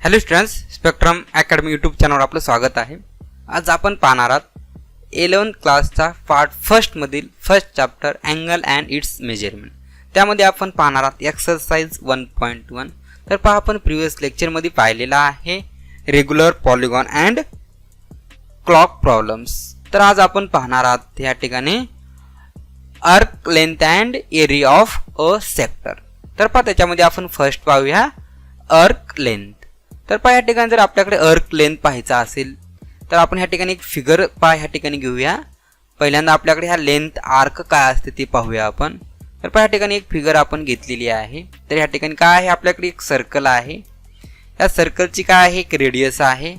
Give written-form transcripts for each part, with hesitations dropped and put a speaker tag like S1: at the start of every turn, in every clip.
S1: Hello students, spectrum academy YouTube चॅनलवर आपलं स्वागत आहे. आज आपण पाहणार आहोत 11th क्लासचा पार्ट फर्स्टमधील first chapter angle and its measurement. त्यामध्ये आपण पाहणार आहोत एक्सरसाइज 1.1. तर पहा, आपण प्रिव्हियस लेक्चरमध्ये पाहिलेला आहे regular polygon and clock problems. तर आज आपण पाहणार आहोत या ठिकाणी arc length and area of a sector. तर पहा, त्याच्यामध्ये आपण फर्स्ट पाहूया आर्क लेंथ. तर पहा, या ठिकाणी जर आपल्याकडे आर्क लेंथ पाहायचा असेल तर आपण ह्या ठिकाणी एक फिगर पहा ह्या ठिकाणी घेऊया. पहिल्यांदा आपल्याकडे ह्या लेंथ आर्क काय असते ते पाहूया आपण. तर पहा, या ठिकाणी एक फिगर आपण घेतलेली आहे. तर ह्या ठिकाणी काय आहे, आपल्याकडे एक सर्कल आहे. या सर्कलची काय आहे, एक रेडियस आहे.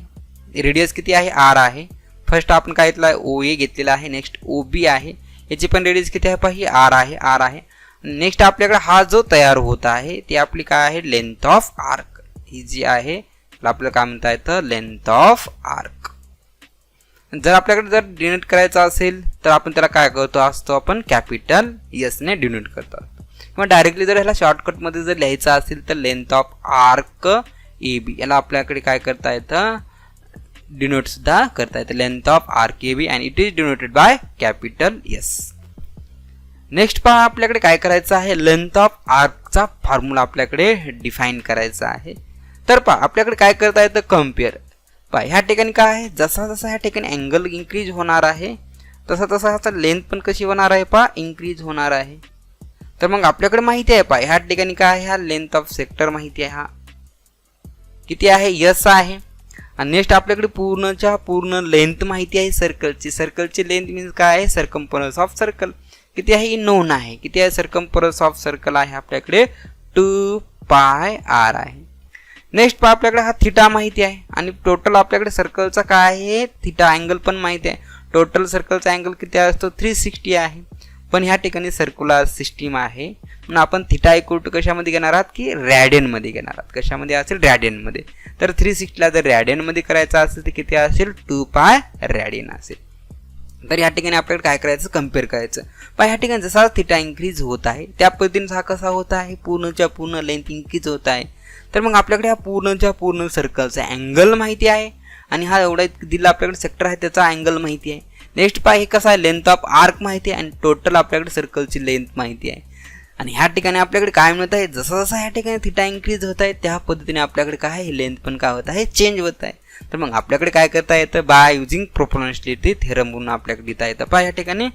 S1: रेडियस किती आहे, आर आहे. फर्स्ट आपण काय घेतला, ओ ए घेतलेला आहे. नेक्स्ट ओ बी आहे. याची पण रेडियस किती आहे, पहा ही आर आहे, आर आहे. नेक्स्ट आपल्याकडे हा जो तयार होत आहे ती आपली काय आहे, लेंथ ऑफ आर्क. ही जी आहे आपल्याला काय म्हणता येतं, लेंथ ऑफ आर्क. जर आपल्याकडे जर डिनोट करायचं असेल तर आपण त्याला काय करतो असतो, आपण कॅपिटल एस ने डिनोट करतो. किंवा डायरेक्टली जर ह्याला शॉर्टकटमध्ये जर लिहायचं असेल तर length of arc A B याला आपल्याकडे काय करता येतं, डिनोट सुद्धा करता येतं. Length of arc A B and it is denoted by capital S. Next पहा, आपल्याकडे काय करायचं आहे, लेंथ ऑफ आर्कचा फॉर्म्युला आपल्याकडे डिफाईन करायचा आहे. तर पहा, आपल्याकडे काय करता येतं, कम्पेअर. पहा, ह्या ठिकाणी काय आहे, जसा जसा ह्या ठिकाणी अँगल इन्क्रीज होणार आहे तसा तसा ह्याचा लेंथ पण कशी होणार आहे, पहा इन्क्रीज होणार आहे. तर मग आपल्याकडे माहिती आहे, पहा ह्या ठिकाणी काय आहे, हा लेंथ ऑफ सेक्टर माहिती आहे, हा किती आहे, यस आहे. आणि नेक्स्ट आपल्याकडे पूर्णच्या पूर्ण लेंथ माहिती आहे सर्कलची. सर्कलची लेंथ मीन्स काय आहे, सर्कम्फरन्स ऑफ सर्कल किती आहे, नोन आहे. किती आहे, सर्कम्फरन्स ऑफ सर्कल आहे आपल्याकडे 2 पाय आर आहे. नेक्स्ट पहा, आपल्याकडे हा थिटा माहिती आहे आणि टोटल आपल्याकडे सर्कलचा काय आहे, थिटा अँगल पण माहिती आहे. टोटल सर्कलचा अँगल किती असतो, 360 आहे. पण ह्या ठिकाणी सर्क्युलर सिस्टीम आहे म्हणून आपण थिटा इक्वल टू कशामध्ये घेणार आहात, की रॅडियनमध्ये घेणार आहात. कशामध्ये असेल, रॅडियनमध्ये. तर 360ला जर रॅडियनमध्ये करायचं असेल तर किती असेल, 2 पाय रॅडियन असेल. तर या ठिकाणी आपल्याकडे काय करायचं, कम्पेअर करायचं. पण ह्या ठिकाणी जसा थिटा इन्क्रीज होत आहे त्या पद्धतीने हा कसा होत आहे, पूर्णच्या पूर्ण लेंथ इन्क्रीज होत आहे. तर मग आपल्याकडे हा पूर्णच्या पूर्ण सर्कलचा अँगल माहिती आहे आणि हा एवढा दिला आपल्याकडे सेक्टर आहे त्याचा अँगल माहिती आहे. नेक्स्ट पहा, हे कसं आहे, लेंथ ऑफ आर्क माहिती आहे आणि टोटल आपल्याकडे सर्कलची लेंथ माहिती आहे. आणि ह्या ठिकाणी आपल्याकडे काय मिळत आहे, जसं जसं ह्या ठिकाणी थिटा इन्क्रीज होत आहे त्या पद्धतीने आपल्याकडे काय आहे, लेंथ पण काय होत आहे, चेंज होत आहे. तर मग आपल्याकडे काय करता येतं, बाय युझिंग प्रोपोर्शनॅलिटी थेरम म्हणून आपल्याकडे लिहिता येतं. पहा, या ठिकाणी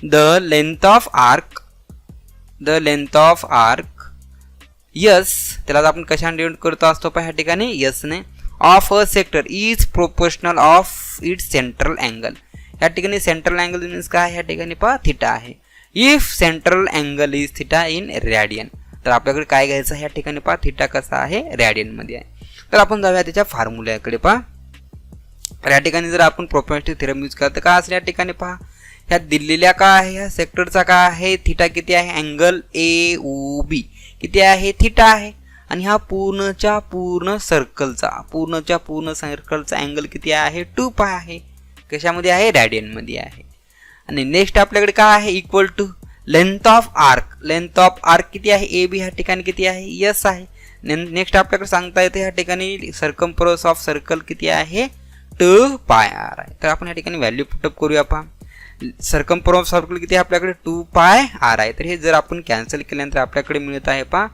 S1: the length of arc yes, त्याला आपण कशाने डिनोट करतो असतो, पहा ह्या ठिकाणी यस ने, of a sector is proportional of its central angle. या ठिकाणी सेंट्रल अँगल मीन्स काय, ह्या ठिकाणी पहा थिटा आहे. If central angle is theta in radian, तर आपल्याकडे काय घ्यायचं, ह्या ठिकाणी पहा थिटा कसा आहे, रॅडियन मध्ये आहे. तर आपण जाऊया त्याच्या फॉर्म्युल्याकडे. पहा, तर या ठिकाणी जर आपण प्रोपोर्शनॅलिटी थेरम यूज केला तर काय असेल, या ठिकाणी पहा ह्या दिलेल्या काय आहे, ह्या सेक्टरचा काय आहे, थिटा किती आहे, अँगल ए ओ बी किती आहे, थिटा आहे. आणि हा पूर्णच्या पूर्ण सर्कलचा अँगल किती आहे, 2 पाय आहे. कशामध्ये आहे, रॅडियनमध्ये आहे. आणि नेक्स्ट आपल्याकडे काय आहे, equal to length of arc. लेंथ ऑफ आर्क किती आहे, ए बी ह्या ठिकाणी किती आहे, यस आहे. नेक्स्ट आपल्याकडे सांगता येते ह्या ठिकाणी सर्कम्फरन्स ऑफ सर्कल किती आहे, 2 पाय आर आहे. तर आपण ह्या ठिकाणी व्हॅल्यू पुटअप करूया. पहा, सर्कम्फरन्स ऑफ सर्कल किती आहे आपल्याकडे, 2 पाय आर आहे. तर हे जर आपण कॅन्सल केल्यानंतर आपल्याकडे मिळत आहे, पहा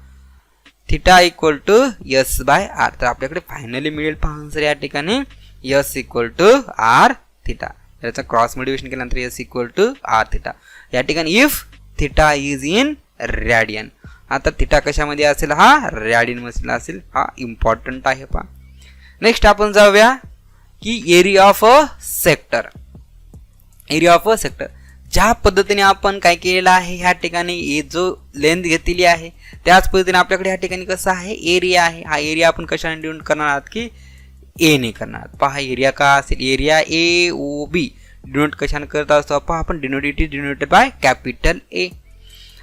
S1: theta equal to S by R. तर आपल्याकडे फायनली मिळेल, पहा आन्सर या ठिकाणी S equal to R theta. याचा क्रॉस मल्टिप्लिकेशन केल्यानंतर S equal to R theta. या ठिकाणी if theta is in radian, आता थिटा कशामध्ये असेल, हा रॅडियन मध्ये असेल. हा इम्पॉर्टंट आहे. पहा, नेक्स्ट आपण जाऊया की area of a sector. Area of a sector ज्या पद्धतीने आपण काय केलेलं आहे, ह्या ठिकाणी जो लेंथ घेतलेली आहे त्याच पद्धतीने आपल्याकडे ह्या ठिकाणी कसं आहे, एरिया आहे. हा एरिया आपण कशाने डिनोट करणार आहात, की ए ने करणार आहात. पहा, एरिया का असेल, area A O B denote कशाने करत असतो, पहा आपण डिनोटेड बाय कॅपिटल ए.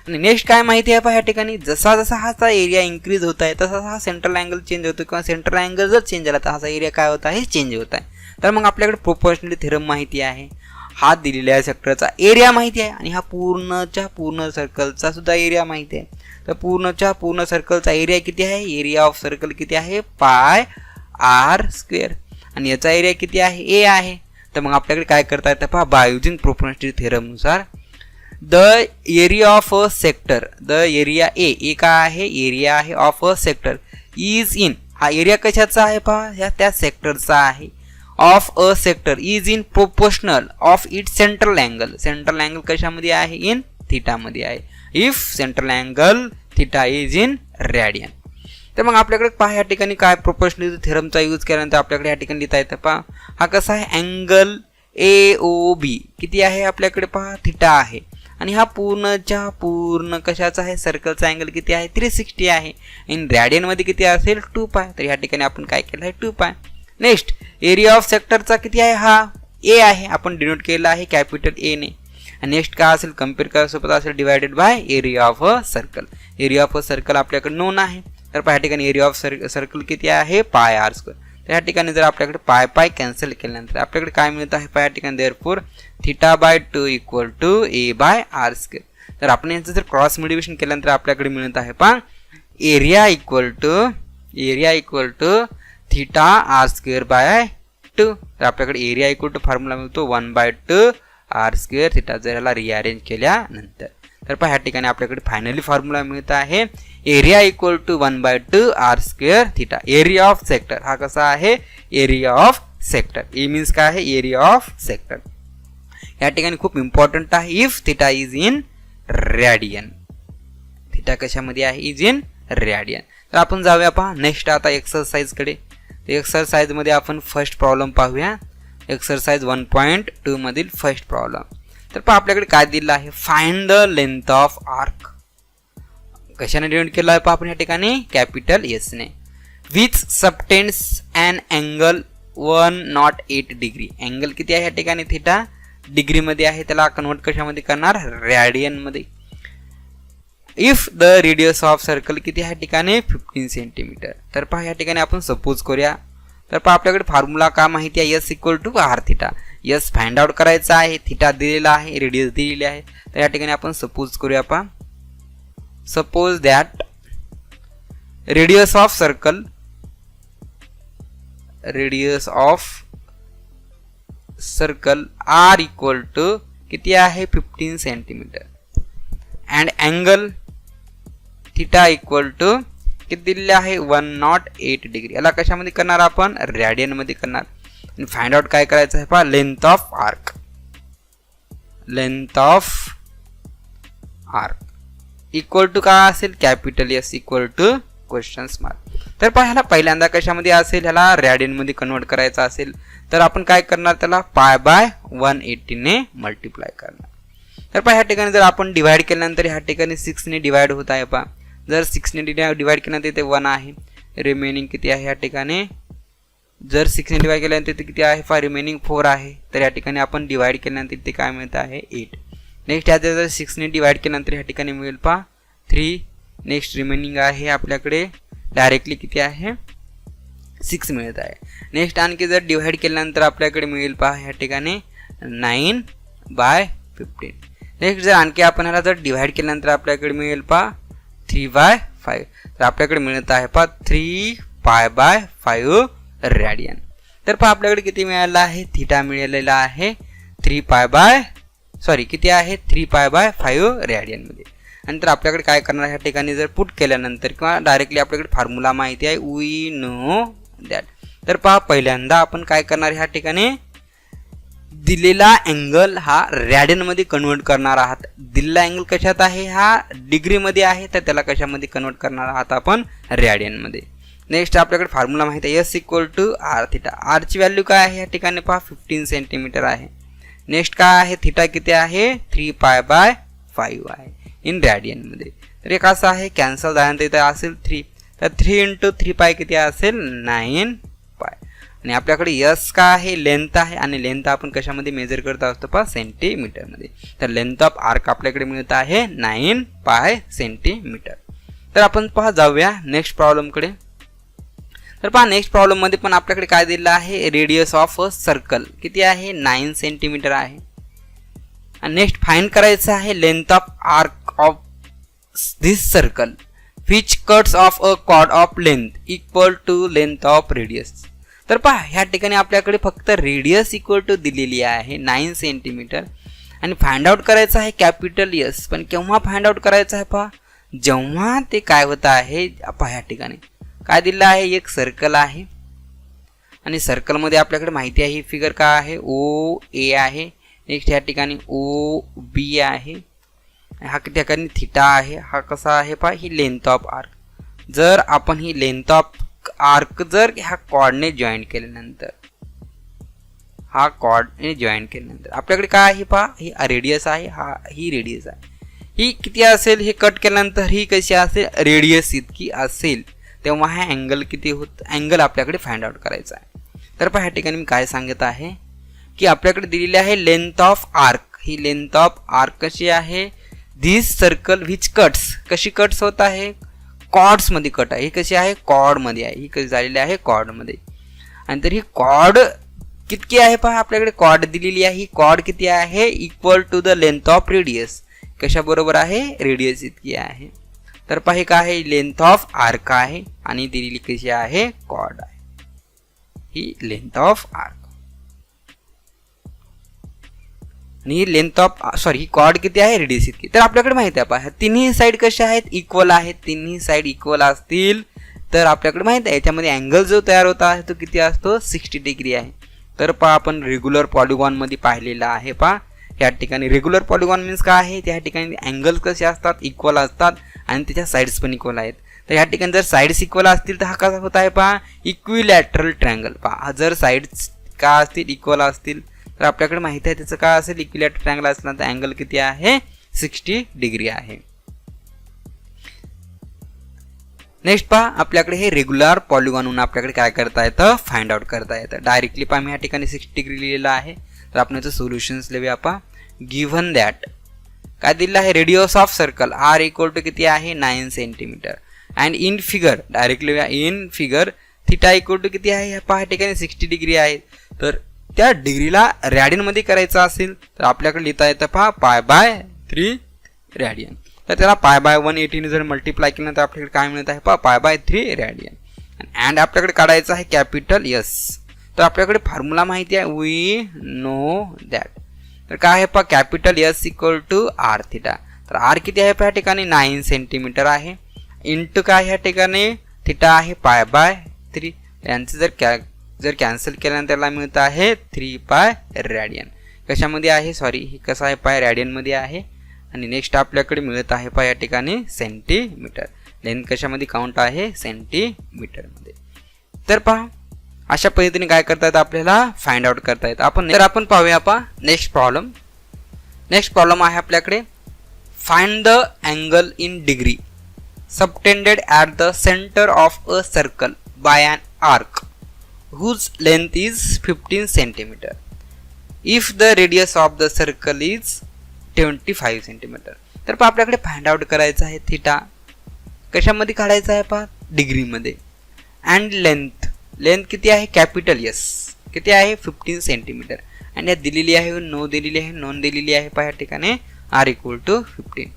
S1: आणि नेक्स्ट काय माहिती आहे, पहा ह्या ठिकाणी जसा जसा हाचा एरिया इन्क्रीज होत आहे तसा हा सेंट्रल अँगल चेंज होतो किंवा सेंट्रल अँगल जर चेंज झाला तर हाचा एरिया काय होत आहे, चेंज होत आहे. तर मग आपल्याकडे प्रोपोर्शनॅलिटी थेरम माहिती आहे, हा दिलेल्या सेक्टरचा एरिया माहिती आहे आणि हा पूर्णच्या पूर्ण सर्कलचा सुद्धा एरिया माहिती आहे. तर पूर्णच्या पूर्ण सर्कलचा एरिया किती आहे, एरिया ऑफ सर्कल किती आहे, पाय आर स्क्वेअर आणि याचा एरिया किती आहे ए आहे. तर मग आपल्याकडे काय करता येतं पहा, बाय युजिंग प्रोपोर्शनॅलिटी थेरमनुसार the area of a sector, the area ए काय आहे एरिया आहे of a sector is in, हा एरिया कशाचा आहे पहा ह्या त्या सेक्टरचा आहे. Of a sector is in proportional of it central angle, central angle कशामध्ये आहे इन थीटामध्ये आहे. If central angle theta is in radian. तर मग आपल्याकडे पहा या ठिकाणी काय प्रोपोर्शनॅलिटी थेरमचा यूज केल्यानंतर आपल्याकडे या ठिकाणी लिहिता येतं पहा, हा कसा आहे अँगल ए ओ बी किती आहे आपल्याकडे पहा थीटा आहे आणि हा पूर्णच्या पूर्ण कशाचा आहे सर्कलचा अँगल किती आहे 360 आहे. इन रॅडियनमध्ये किती असेल 2 पाय. तर या ठिकाणी आपण काय केलं आहे 2 पाय. नेक्स्ट एरिया ऑफ सेक्टरचा किती आहे हा ए आहे, आपण डिनोट केला आहे कॅपिटल ए ने. आणि नेक्स्ट काय असेल कम्पेअर करायसोबत असेल divided by area of a circle. Area of a circle आपल्याकडे नोन आहे. तर या ठिकाणी एरिया ऑफ सर्कल किती आहे पाय आर स्क्वेअर. तर या ठिकाणी जर आपल्याकडे पाय पाय कॅन्सल केल्यानंतर आपल्याकडे काय मिळत आहे या ठिकाणी therefore theta by 2 equal to A by R square. तर आपण यांचं जर क्रॉस मल्टिप्लिकेशन केल्यानंतर आपल्याकडे मिळत आहे पहा area equal to theta R square by 2. तर आपल्याकडे एरिया इक्वल टू फॉर्म्युला मिळतो 1/2 आर स्क्वेअर थीटा जर याला रिअरेंज केल्यानंतर. तर पहा ह्या ठिकाणी आपल्याकडे फायनली फॉर्म्युला मिळत आहे area equal to 1/2 R square theta. Area of sector हा कसा आहे area of sector. A means काय आहे एरिया ऑफ सेक्टर. या ठिकाणी खूप इम्पॉर्टंट आहे if theta is in radian. Theta कशामध्ये आहे इज इन रॅडियन. तर आपण जाऊया पहा नेक्स्ट आता एक्सरसाइजकडे. एक्सरसाइजमध्ये आपण फर्स्ट प्रॉब्लेम पाहूया. एक्सरसाइज 1.2 मधील फर्स्ट प्रॉब्लेम. तर पहा आपल्याकडे काय दिलं आहे find the length of arc. कशाने डिनोट केलं आहे पहा आपण या ठिकाणी कॅपिटल एस ने. Which subtends an angle 108 degree. Angle किती आहे या ठिकाणी थीटा डिग्रीमध्ये आहे. त्याला कन्वर्ट कशामध्ये करणार रॅडियनमध्ये. If the radius of circle किती आहे ठिकाणी 15 सेंटीमीटर. तर पहा या ठिकाणी आपण सपोज करूया. तर पहा आपल्याकडे फॉर्म्युला का माहिती आहे S equal to R theta. S find out करायचा आहे थीटा दिलेला आहे रेडियस दिलेली आहे. तर या ठिकाणी आपण सपोज करूया पहा suppose that radius of circle R equal to किती आहे 15 centimetre and angle theta equal to किती दिलेले आहे 108 डिग्री. याला कशामध्ये करणार आपण रॅडियन मध्ये करणार. आणि फाइंड आउट काय करायचं आहे पहा length of arc equal to काय असेल capital S equal to question mark. तर पहा ह्याला पहिल्यांदा कशामध्ये असेल ह्याला रॅडियन मध्ये कन्वर्ट करायचं असेल तर आपण काय करणार त्याला पाय बाय 180 ने मल्टिप्लाय करणार. तर पहा ह्या ठिकाणी जर आपण डिवाइड केल्यानंतर ह्या ठिकाणी 6 ने डिवाइड होत आहे पहा. जर 6 ने डिवाइड केल्यानंतर इथे 1 आहे. रिमेनिंग किती आहे या ठिकाणी जर 6 ने डिवाइड केल्यानंतर इथे किती आहे पहा रिमेनिंग 4 आहे. तर या ठिकाणी आपण डिवाइड केल्यानंतर इथे काय मिळत आहे 8. नेक्स्ट ह्यात जर 6 ने डिवाइड केल्यानंतर ह्या ठिकाणी मिळेल पहा 3. नेक्स्ट रिमेनिंग आहे आपल्याकडे डायरेक्टली किती आहे 6 मिळत आहे. नेक्स्ट आणखी जर डिवाइड केल्यानंतर आपल्याकडे मिळेल पहा ह्या ठिकाणी 9/15. नेक्स्ट जर आणखी आपण ह्याला जर डिवाइड केल्यानंतर आपल्याकडे मिळेल पहा 3/5. तर आपल्याकडे मिळत आहे पहा 3π/5 रॅडियन. तर पहा आपल्याकडे किती मिळालं आहे थीटा मिळालेला आहे 3π/5 रॅडियन मध्ये. नंतर आपल्याकडे काय करणार ह्या ठिकाणी जर पुट केल्यानंतर किंवा डायरेक्टली आपल्याकडे फॉर्म्युला माहिती आहे वी नो दॅट. तर पहा पहिल्यांदा आपण काय करणार ह्या ठिकाणी दिलेला अँगल हा रॅडियन मध्ये कन्वर्ट करणार आहात. दिलेला अँगल कशात आहे हा डिग्री मध्ये आहे तर त्याला कशामध्ये कन्वर्ट करणार आहात आपण रॅडियन मध्ये. नेक्स्ट आपल्याकडे फॉर्म्युला माहिती आहे S equal to R theta. R ची व्हॅल्यू काय आहे या ठिकाणी पहा 15 सेंटीमीटर आहे. नेक्स्ट काय आहे थीटा किती आहे 3π/5 आहे इन रॅडियन मध्ये. तर एक असं आहे कॅन्सल झाल्यानंतर इथे असेल 3. तर 3 × 3π किती असेल 9π. आणि आपल्याकडे यस काय आहे लेंथ आहे आणि लेंथ आपण कशामध्ये मेजर करत असतो पहा सेंटीमीटर मध्ये. तर लेंथ ऑफ आर्क आपल्याकडे मिळत आहे 9π सेंटीमीटर. तर आपण पहा जाऊया नेक्स्ट प्रॉब्लेम कडे. तर पहा नेक्स्ट प्रॉब्लेम मध्ये पण आपल्याकडे काय दिलेलं आहे रेडियस ऑफ अ सर्कल किती आहे 9 सेंटीमीटर आहे. आणि नेक्स्ट फाइंड करायचं आहे length of arc of this circle which cuts off a chord of length equal to length of radius. तर पहा ह्या ठिकाणी आपल्याकडे फक्त रेडियस इक्वल टू दिलेली आहे 9 सेंटीमीटर आणि फाइंड आउट करायचं आहे कॅपिटल एस. पण केव्हा फाइंड आउट करायचं आहे पहा, जेव्हा ते काय होत आहे पहा ह्या ठिकाणी काय दिलं आहे, एक सर्कल आहे आणि सर्कलमध्ये आपल्याकडे माहिती आहे ही फिगर काय आहे, ओ ए आहे. नेक्स्ट ह्या ठिकाणी ओ बी आहे, हा ठिकाणी थिटा आहे. हा कसा आहे पहा, ही लेंथ ऑफ आर्क. जर आपण ही लेंथ ऑफ आर्क जर ह्या कॉर्डने जॉईन केल्यानंतर, हा कॉर्डने जॉईन केल्यानंतर आपल्याकडे काय आहे पहा, ही रेडियस आहे, ही रेडियस आहे. ही किती असेल, हे कट केल्यानंतर ही कशी असेल, रेडियस इतकी असेल. तेव्हा हा अँगल किती होत, अँगल आपल्याकडे फाइंड आउट करायचा आहे. तर पहा ह्या ठिकाणी मी काय सांगत आहे की आपल्याकडे दिलेली आहे length of arc. He length of arc कशी आहे, दिस सर्कल विच कट्स, कशी कट्स होत आहे, कॉर्ड्स मध्ये कट आहे. ही कशी आहे, कॉर्ड मध्ये आहे. ही कशी झालेली आहे, कॉर्ड मध्ये. आणि तर ही कॉर्ड किती आहे पहा, आपल्याकडे कॉर्ड दिलेली आहे. ही कॉर्ड किती आहे, equal to the length of radius. कशा बरोबर आहे, रेडियस इतकी आहे. तर पहा हे काय आहे, लेंथ ऑफ आर्क आहे आणि दिलेली कशी आहे, कॉर्ड आहे. ही लेंथ ऑफ आर्क आणि लेंथ ऑफ ही कॉर्ड किती आहे, रेडियस इतकी. तर आपल्याकडे माहिती आहे पहा तिन्ही साईड कशा आहेत, इक्वल आहेत. तिन्ही साईड इक्वल असतील तर आपल्याकडे माहिती आहे याच्यामध्ये अँगल जो तयार होता आहे तो किती असतो, 60 डिग्री आहे. तर पहा आपण रेग्युलर पॉलिगॉन मध्ये पाहिलेला आहे. पहा या ठिकाणी रेग्युलर पॉलिगॉन मीन्स काय आहे, त्या ठिकाणी अँगल कसे असतात, इक्वल असतात आणि त्याच्या साईड्स पण इक्वल आहेत. तर या ठिकाणी जर साईड्स इक्वल असतील तर हा कसा होत आहे पहा, इक्विलॅटरल ट्रायंगल. पहा जर साईड्स का असतील, इक्वल असतील तर आपल्याकडे माहिती आहे त्याचं काय असेल, इक्विलॅटरल ट्रायंगल असला तर अँगल किती आहे, 60 डिग्री आहे. नेक्स्ट पहा आपल्याकडे हे रेग्युलर पॉलिगॉन म्हणून आपल्याकडे काय करता येतं, फाइंड आउट करता येतं. डायरेक्टली पहा मी या ठिकाणी 60 डिग्री लिहिलेलं आहे. तर आपण याचं सोल्युशन्स लिहूया. पहा गिव्हन दॅट काय दिलेलं आहे, radius of circle R equal to किती आहे, 9 centimetre. And in figure directly लिहूया, in figure theta equal to किती आहे, पहा ठिकाणी 60 डिग्री आहे. तर त्या डिग्रीला रॅडियन मध्ये करायचं असेल तर आपल्याकडे लिहिता येतं पहा π/3 रॅडियन. तर त्याला π/180 जर मल्टिप्लाय केलं तर आपल्याकडे काय मिळत आहे पहा π/3 रॅडियन. अँड आपल्याकडे काढायचं आहे कॅपिटल एस. तर आपल्याकडे फॉर्म्युला माहिती आहे, वी नो दॅट. तर काय आहे पहा capital S equal to R theta. तर आर किती आहे पहा ठिकाणी 9 सेंटीमीटर आहे. इंटू काय ह्या ठिकाणी थिटा आहे π/3. यांचं जर कॅन्सल केल्यानंतर त्याला मिळत आहे 3π रॅडियन. कशामध्ये आहे, ही कसं आहे पाय रॅडियन मध्ये आहे. आणि नेक्स्ट आपल्याकडे मिळत आहे पहा या ठिकाणी सेंटीमीटर. लेंथ कशामध्ये काउंट आहे, सेंटीमीटर मध्ये. तर पहा अशा पद्धतीने काय करतात, आपल्याला फाइंड आउट करता येतं. आपण पाहूया पहा नेक्स्ट प्रॉब्लेम. नेक्स्ट प्रॉब्लेम आहे आपल्याकडे, find the angle in degree subtended at the centre of a circle by an arc whose length is 15 centimeter if the radius of the circle is 25 centimeter. तर पहा आपल्याकडे find out करायचं आहे theta. कशामध्ये काढायचं आहे पहा, डिग्री मध्ये. अँड लेंथ किती आहे, कॅपिटल एस किती आहे 15 सेंटीमीटर. आणि यात दिलेली आहे नोंद दिलेली आहे पहा या ठिकाणी आर इक्वल टू 15.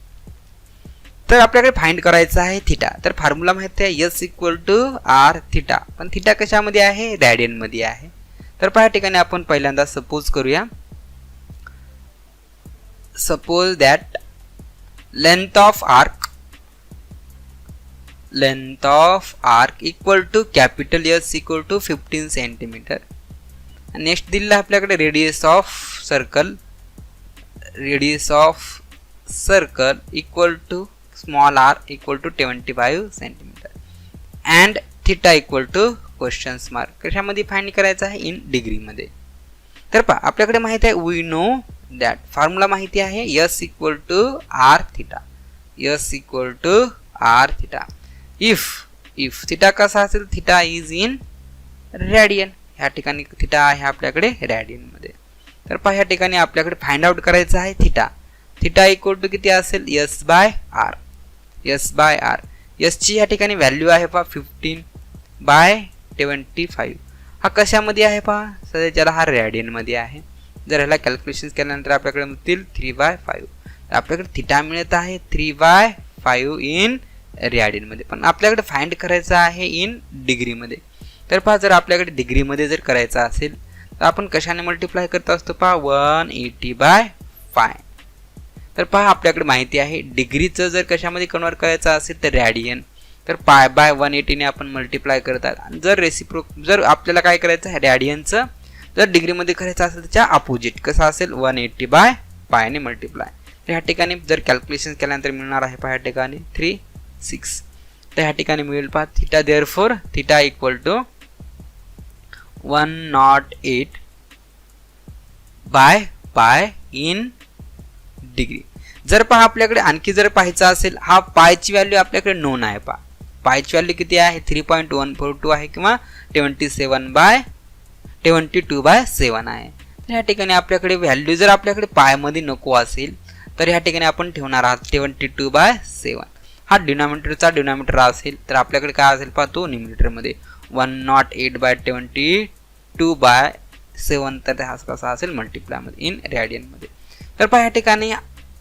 S1: तर आपल्याकडे फाइंड करायचं आहे थिटा. तर फॉर्म्युला माहिती आहे S equal to R theta. पण थिटा कशामध्ये आहे, रॅडियन मध्ये आहे. तर पहा ठिकाणी आपण पहिल्यांदा सपोज करूया, suppose that length of arc equal to capital S equal to 15 centimetre. Next दिलेला आपल्याकडे radius of circle equal to small r equal to 25 centimetre. And theta equal to question mark. कशामध्ये फाइंड करायचं आहे, in degree मध्ये. तर पहा आपल्याकडे माहिती आहे वी नो दॅट. फॉर्म्युला माहिती आहे S equal to R theta. If theta कसा असेल, थिटा इज इन रॅडियन. ह्या ठिकाणी थिटा आहे आपल्याकडे रॅडियन मध्ये. तर पहा ह्या ठिकाणी आपल्याकडे फाइंड आउट करायचं आहे थिटा इक्वल टू किती असेल, एस बाय आर. एस ची या ठिकाणी व्हॅल्यू आहे पहा 15/25. हा कशामध्ये आहे पहा, सध्याच्याला हा रॅडियन मध्ये आहे. जर ह्याला कॅल्क्युलेशन केल्यानंतर आपल्याकडे मिळतील 3/5. आपल्याकडे थिटा मिळत आहे 3/5 इन रॅडियन मध्ये. पण आपल्याकडे फाइंड करायचं आहे इन डिग्री मध्ये. तर पहा जर आपल्याकडे डिग्रीमध्ये जर करायचा असेल तर आपण कशाने मल्टिप्लाय करत असतो पहा 180/5. तर पहा आपल्याकडे माहिती आहे डिग्रीचं जर कशामध्ये कन्वर्ट करायचं असेल तर रॅडियन, तर π/180 ने आपण मल्टिप्लाय करतात. आणि जर आपल्याला काय करायचं आहे रॅडियनचं जर डिग्रीमध्ये करायचं असेल त्याच्या अपोजिट कसं असेल 180/π ने मल्टिप्लाय. तर ह्या ठिकाणी जर कॅल्क्युलेशन केल्यानंतर मिळणार आहे पहा ह्या ठिकाणी 3 6. तर ह्या ठिकाणी मिळेल पहा theta therefore theta equal to 108/π in degree. जर पहा आपल्याकडे आणखी जर पाहायचं असेल हा पायची व्हॅल्यू आपल्याकडे नोन आहे पहा. पायची व्हॅल्यू किती आहे 3.142 आहे किंवा 22/7 आहे. या ठिकाणी आपल्याकडे व्हॅल्यू जर आपल्याकडे पायमध्ये नको असेल तर या ठिकाणी आपण ठेवणार आहात 72/7. हा डिनॉमिनेटर असेल तर आपल्याकडे काय असेल पहा तो न्यूमरेटरमध्ये 108/22/7. तर हा कसा असेल मल्टिप्लायमध्ये इन रॅडियनमध्ये. तर पहा या ठिकाणी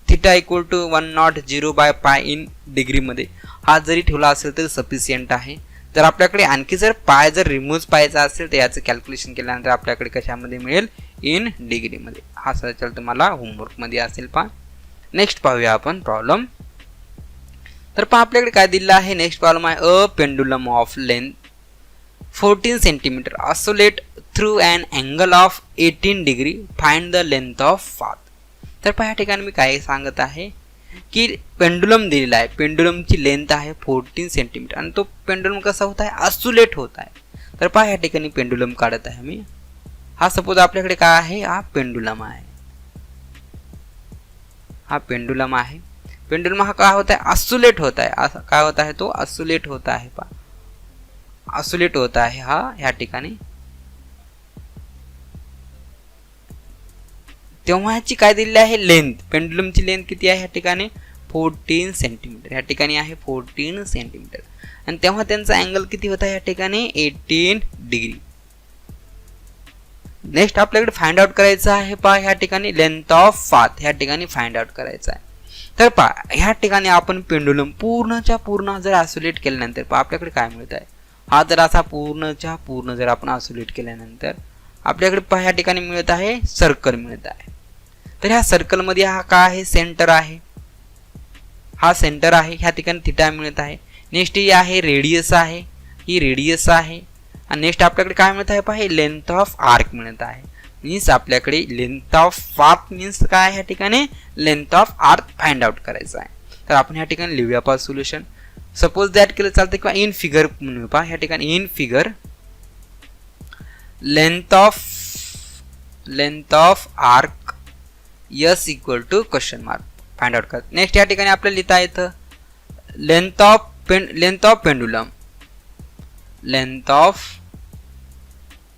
S1: थिटा इक्वल टू 100/π इन डिग्रीमध्ये हा जरी ठेवला असेल तर सफिशियंट आहे. जर आपल्याकडे आणखी जर पाय जर रिमूव्ह पाहायचा असेल तर याचं कॅल्क्युलेशन केल्यानंतर आपल्याकडे कशामध्ये मिळेल इन डिग्रीमध्ये. हा सवाल तुम्हाला होमवर्कमध्ये असेल पहा. नेक्स्ट पाहूया आपण प्रॉब्लेम. तर पहा आपल्याकडे काय दिलेलं आहे नेक्स्ट प्रॉब्लेम आहे a pendulum of length 14 centimetre oscillate through an angle of 18 degree find the length of path. तर पहा या ठिकाणी मी काय सांगत आहे की पेंडुलम दिलेला आहे, पेंडुलमची लेंथ आहे 14 सेंटीमीटर आणि तो पेंडुलम कसा होत आहे ऑसिलेट होत आहे. तर पहा या ठिकाणी पेंडुलम काढत आहे मी. हा सपोज आपल्याकडे काय आहे हा पेंडुलम आहे, हा पेंडुलम आहे. पेंडुलम हा काय होत आहे ऑसिलेट होत आहे. काय होत आहे तो ऑसिलेट होत आहे पहा, ऑसिलेट होत आहे हा ह्या ठिकाणी. तेव्हा ह्याची काय दिलेली आहे लेंथ, पेंडुलमची लेंथ किती आहे ह्या ठिकाणी 14 सेंटीमीटर. ह्या ठिकाणी आहे 14 सेंटीमीटर आणि तेव्हा त्यांचा अँगल किती होता ह्या ठिकाणी 18 डिग्री. नेक्स्ट आपल्याकडे फाइंड आउट करायचं आहे पहा ह्या ठिकाणी लेंथ ऑफ पाथ ह्या ठिकाणी फाइंड आउट करायचं आहे. तर पहा ह्या ठिकाणी आपण पेंडुलम पूर्णच्या पूर्ण जर ऑसिलेट केल्यानंतर पहा आपल्याकडे काय मिळत आहे. हा जर असा पूर्णच्या पूर्ण जर आपण ऑसिलेट केल्यानंतर आपल्याकडे पहा ह्या ठिकाणी मिळत आहे सर्कल मिळत आहे. तर ह्या सर्कल मध्ये हा काय आहे सेंटर आहे, हा सेंटर आहे. ह्या ठिकाणी थिटा मिळत आहे. नेक्स्ट ही आहे रेडियस आहे, ही रेडियस आहे. आणि नेक्स्ट आपल्याकडे काय मिळत आहे पहा लेंथ ऑफ आर्क मिळत आहे. मीन्स आपल्याकडे लेंथ ऑफ पाथ मीन्स काय ह्या ठिकाणी length of arc find out करायचं आहे. तर आपण ह्या ठिकाणी लिहूया पहा सोल्युशन. सपोज दॅट केलं चालतं किंवा इन फिगर म्हणूया पहा ह्या ठिकाणी in figure length of arc S equal to question mark find out करत. नेक्स्ट या ठिकाणी आपल्याला लिहिता येतं लेंथ ऑफ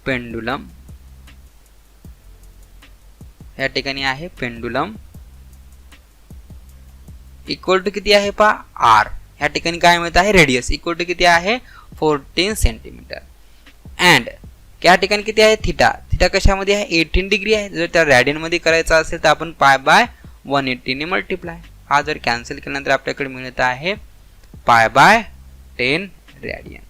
S1: पेंडुलम या ठिकाणी आहे पेंडुलम इक्वल टू किती आहे पहा आर. या ठिकाणी काय मिळत आहे रेडियस इक्वल टू किती आहे 14 सेंटीमीटर. अँड या ठिकाणी किती आहे थिटा, थिटा कशामध्ये आहे 18 डिग्री आहे. जर त्या रॅडियन मध्ये करायचं असेल तर आपण π/180 ने मल्टिप्लाय. हा जर कॅन्सल केल्यानंतर आपल्याकडे मिळत आहे π/10 रॅडियन.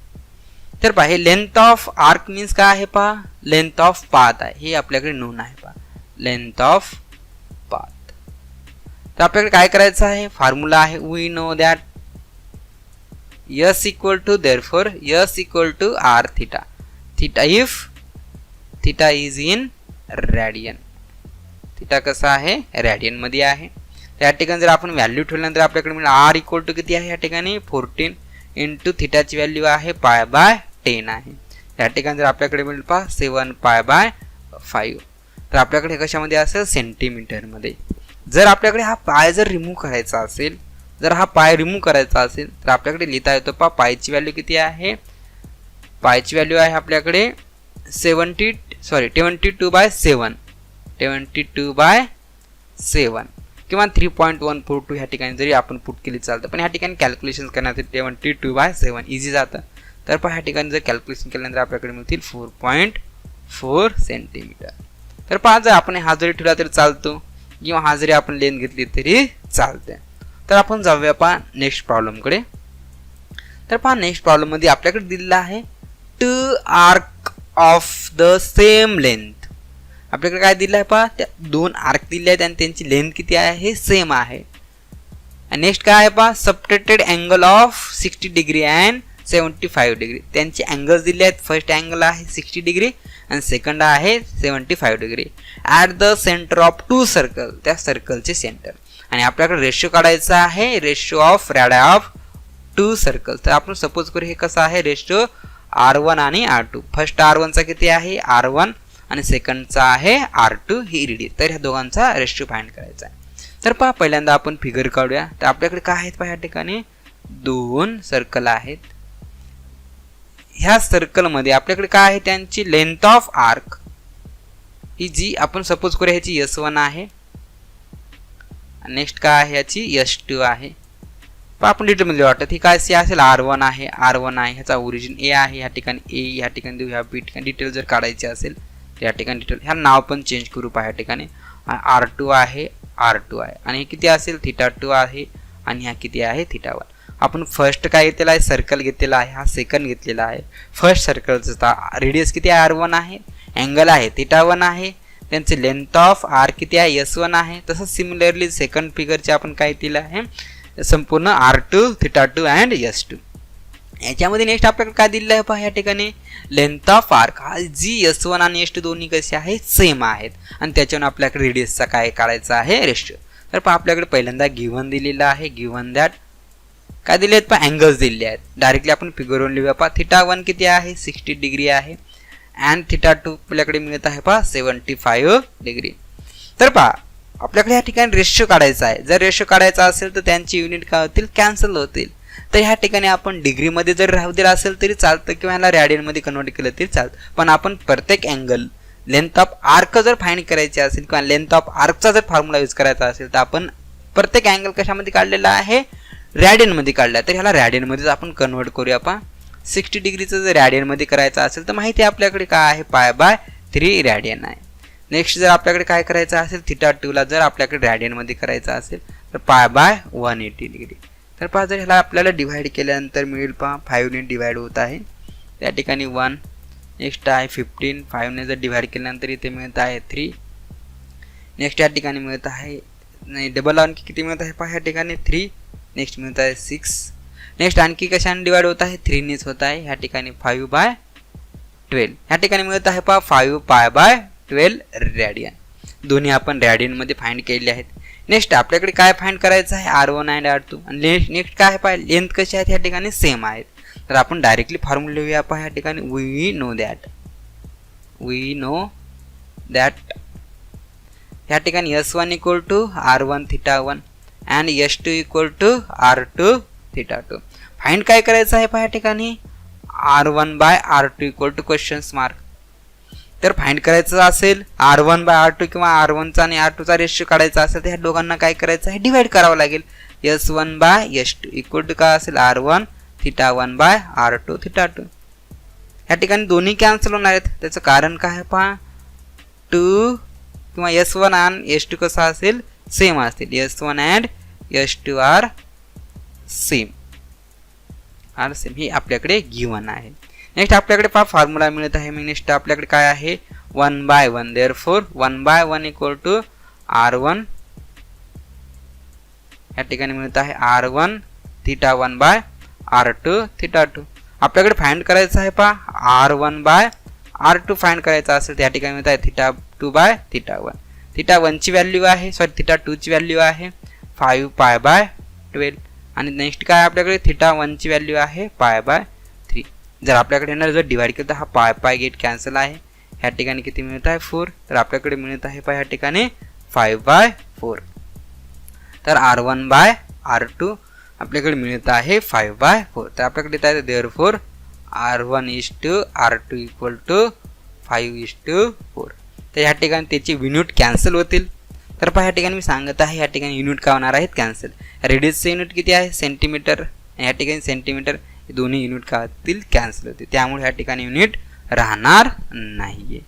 S1: तर पहा हे लेंथ ऑफ आर्क मीन्स काय आहे पहा लेंथ ऑफ पाथ आहे, हे आपल्याकडे नोन आहे पहा लेंथ ऑफ पाथ. तर आपल्याकडे काय करायचं आहे फॉर्म्युला आहे we know that S equal to therefore S equal to R theta. Theta if theta is in radian, theta कसा आहे रॅडियन मध्ये आहे. त्या ठिकाणी जर आपण व्हॅल्यू ठेवल्यानंतर आपल्याकडे मिळेल आर इक्वल टू किती आहे या ठिकाणी 14 इंटू थिटाची व्हॅल्यू आहे π/10 आहे. या ठिकाणी जर आपल्याकडे मिळेल पहा 7π/5. तर आपल्याकडे कशामध्ये असेल सेंटीमीटर मध्ये. जर आपल्याकडे हा पाय जर रिमूव्ह करायचा असेल, जर हा पाय रिमूव्ह करायचा असेल तर आपल्याकडे लिहिता येतो पहा पायची व्हॅल्यू किती आहे, पायची व्हॅल्यू आहे आपल्याकडे 22/7 किंवा 3.142 ह्या ठिकाणी जरी आपण पुट केली चालतं. पण ह्या ठिकाणी कॅल्क्युलेशन करण्यासाठी 72/7 इझी जातं. तर पहा ह्या ठिकाणी जर कॅल्क्युलेशन केल्यानंतर आपल्याकडे मिळतील 4.4 सेंटीमीटर. तर पहा जर आपण हा जरी ठेवला तरी चालतो किंवा हा जरी आपण लेंथ घेतली तरी चालते. तर आपण जाऊया पहा नेक्स्ट प्रॉब्लेमकडे. तर पहा नेक्स्ट प्रॉब्लेम मध्ये आपल्याकडे दिलेला आहे 2 arc of the same length. आपल्याकडे काय दिलं आहे पहा, त्या 2 आर्क दिले आहेत आणि त्यांची लेंथ किती आहे, सेम आहे. नेक्स्ट काय आहे पहा, subtended angle of 60 degree and 75 degree. त्यांचे अँगल्स दिले आहेत. फर्स्ट अँगल आहे 60 डिग्री आणि सेकंड आहे 75 degree at the centre of 2 circle, त्या सर्कलचे सेंटर. आणि आपल्याकडे रेशो काढायचा आहे, रेशो ऑफ रॅडिया ऑफ 2 सर्कल. तर आपण सपोज करू हे कसं आहे, रेशो R1 आणि R2. फर्स्ट R1चा किती आहे, R1 आणि सेकंडचा आहे R2 ही रेडियस. तर ह्या दोघांचा रेशो फाइंड करायचा आहे. तर पहा पहिल्यांदा आपण फिगर काढूया. तर आपल्याकडे काय आहेत पहा, या ठिकाणी 2 सर्कल आहेत. ह्या सर्कलमध्ये आपल्याकडे काय आहे, त्यांची लेंथ ऑफ आर्क ही जी आपण सपोज करूया ह्याची S1 आहे. नेक्स्ट काय आहे, याची S2 आहे. पण आपण डिटेलमध्ये वाटत ही काय असेल, R1 आहे, R1 आहे. ह्याचा ओरिजिन A आहे, ह्या ठिकाणी A, ह्या ठिकाणी देऊ, ह्या B ठिकाणी डिटेल जर काढायची असेल या ठिकाणी डिटेल, ह्या नाव पण चेंज करू पहा. या ठिकाणी R2 आहे, R2 आहे आणि हे किती असेल, θ2 आहे आणि ह्या किती आहे, θ1. आपण फर्स्ट काय घेतलेला आहे, सर्कल घेतलेला आहे. हा सेकंड घेतलेला आहे. फर्स्ट सर्कलचा रेडियस किती आहे, R1 आहे. अँगल आहे θ1 आहे. त्यांचे लेंथ ऑफ आर किती आहे, S1 आहे. तसंच सिमिलरली सेकंड फिगरचे आपण काय दिलं आहे, संपूर्ण R2, θ2 अँड S2. याच्यामध्ये नेक्स्ट आपल्याकडे काय दिलेलं आहे पहा, या ठिकाणी length of arc G S1 आणि S2 दोन्ही कसे आहेत, सेम आहेत. आणि त्याच्यावर आपल्याकडे रेडियसचा काय काढायचा आहे, रेशिओ. तर पहा आपल्याकडे पहिल्यांदा गिव्हन दिलेला आहे. गिव्हन दॅट काय दिले आहेत पहा, अँगल्स दिले आहेत. डायरेक्टली आपण फिगरवरून लिहूया पहा. θ1 किती आहे, 60 डिग्री आहे अँड θ2 आपल्याकडे मिळत आहे पहा 75 डिग्री. तर पहा आपल्याकडे या ठिकाणी रेशिओ काढायचा आहे. जर रेशिओ काढायचा असेल तर त्यांची युनिट काय होतील, कॅन्सल होतील. तर ह्या ठिकाणी आपण डिग्रीमध्ये जर राहू दिला असेल तरी चालतं किंवा याला रॅडियनमध्ये कन्वर्ट केलं तरी चालतं. पण आपण प्रत्येक अँगल लेंथ ऑफ आर्क जर फाइंड करायची असेल किंवा लेंथ ऑफ आर्कचा जर फॉर्म्युला यूज करायचा असेल तर आपण प्रत्येक अँगल कशामध्ये काढलेला आहे, रॅडियनमध्ये काढला. तर ह्याला रॅडियनमध्येच आपण कन्वर्ट करूया आपण. 60 डिग्रीचं जर रॅडियनमध्ये करायचं असेल तर माहिती आहे आपल्याकडे काय आहे, π/3 रॅडियन आहे. नेक्स्ट जर आपल्याकडे काय करायचं असेल, θ2ला जर आपल्याकडे रॅडियनमध्ये करायचं असेल तर π/180 डिग्री. तर पहा जर ह्याला आपल्याला डिवाइड केल्यानंतर मिळेल पहा 5 ने डिवाइड होत आहे. त्या ठिकाणी 1, नेक्स्ट आहे 15, 5 ने जर डिवाइड केल्यानंतर इथे मिळत आहे 3. नेक्स्ट या ठिकाणी मिळत आहे, नाही डबल आणखी किती मिळत आहे पहा, या ठिकाणी 3. नेक्स्ट मिळत आहे 6. नेक्स्ट आणखी कशाने डिवाइड होत आहे, 3 नेच होत आहे. ह्या ठिकाणी 5/12. ह्या ठिकाणी मिळत आहे पहा 5 π/12 रॅडियन. दोन्ही आपण रॅडियनमध्ये फाइंड केले आहेत. नेक्स्ट आपल्याकडे काय फाइंड करायचं आहे, R1 अँड R2. आणि नेक्स्ट काय आहे, लेंथ कशी आहेत, ह्या ठिकाणी सेम आहेत. तर आपण डायरेक्टली फॉर्म्युला लिहूया पहा. ह्या ठिकाणी वी नो दॅट ह्या ठिकाणी S1 equal to R1 θ1 and S2 equal to R2 θ2. Find काय करायचं आहे पहा, या ठिकाणी R1/R2 equal to questions mark. तर फाइंड करायचं असेल R1/R2 किंवा R1चा आणि R2चा रेशिओ काढायचा असेल तर ह्या दोघांना काय करायचं आहे, डिवाइड करावं लागेल. S1/S2 इक्वल टू काय असेल, R1 θ1/R2 θ2. ह्या ठिकाणी दोन्ही कॅन्सल होणार आहेत. त्याचं कारण काय आहे पहा, 2 किंवा S1 आणि S2 कसं असेल, सेम असतील. S1 and S2 R same हे आपल्याकडे गिव्हन आहे. नेक्स्ट आपल्याकडे पहा फॉर्म्युला मिळत आहे. नेक्स्ट आपल्याकडे काय आहे, 1/1. Therefore 1/1 equal to R1. या ठिकाणी मिळत आहे R1 θ1/R2 θ2. आपल्याकडे फाइंड करायचं आहे पहा R1/R2 फाइंड करायचा असेल तर या ठिकाणी मिळत आहे θ2/θ1. θ1 ची व्हॅल्यू आहे, θ2 ची व्हॅल्यू आहे 5 π/12. आणि नेक्स्ट काय आपल्याकडे θ1 ची व्हॅल्यू आहे π/3. जर आपल्याकडे जर डिवाइड केलं तर हा π गेट कॅन्सल आहे. ह्या ठिकाणी किती मिळत आहे, 4. तर आपल्याकडे मिळत आहे ह्या ठिकाणी 5/4. तर R1/R2 आपल्याकडे मिळत आहे 5/4. तर आपल्याकडे येत आहे देअरफॉर R1:R2 इक्वल टू 5:4. तर ह्या ठिकाणी त्याची युनिट कॅन्सल होतील. तर पहा ह्या ठिकाणी मी सांगत आहे, ह्या ठिकाणी युनिट का होणार आहेत, कॅन्सल. रेडियसचे युनिट किती आहे, सेंटीमीटर. ह्या ठिकाणी सेंटीमीटर, दोन्ही युनिट का होतील, कॅन्सल होतील. त्यामुळे ह्या ठिकाणी युनिट राहणार नाहीये.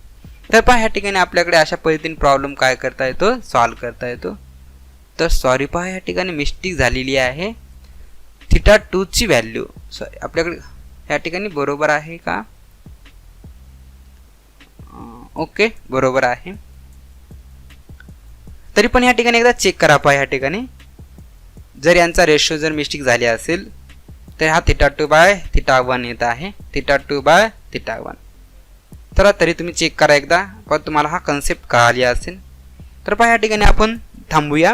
S1: तर पहा ह्या ठिकाणी आपल्याकडे अशा पद्धतीने प्रॉब्लेम काय करता येतो, सॉल्व्ह करता येतो. तर सॉरी पहा ह्या ठिकाणी मिस्टेक झालेली आहे. θ2 ची व्हॅल्यू सॉरी आपल्याकडे ह्या ठिकाणी बरोबर आहे का, ओके, बरोबर आहे. तरी पण या ठिकाणी एकदा चेक करा पहा. या ठिकाणी जर यांचा रेशो जर मिस्टेक झाली असेल तर हा θ2/θ1 येत आहे, θ2/θ1. तर तरी तुम्ही चेक करा एकदा, पण तुम्हाला हा कन्सेप्ट कळाली असेल. तर पहा या ठिकाणी आपण थांबूया.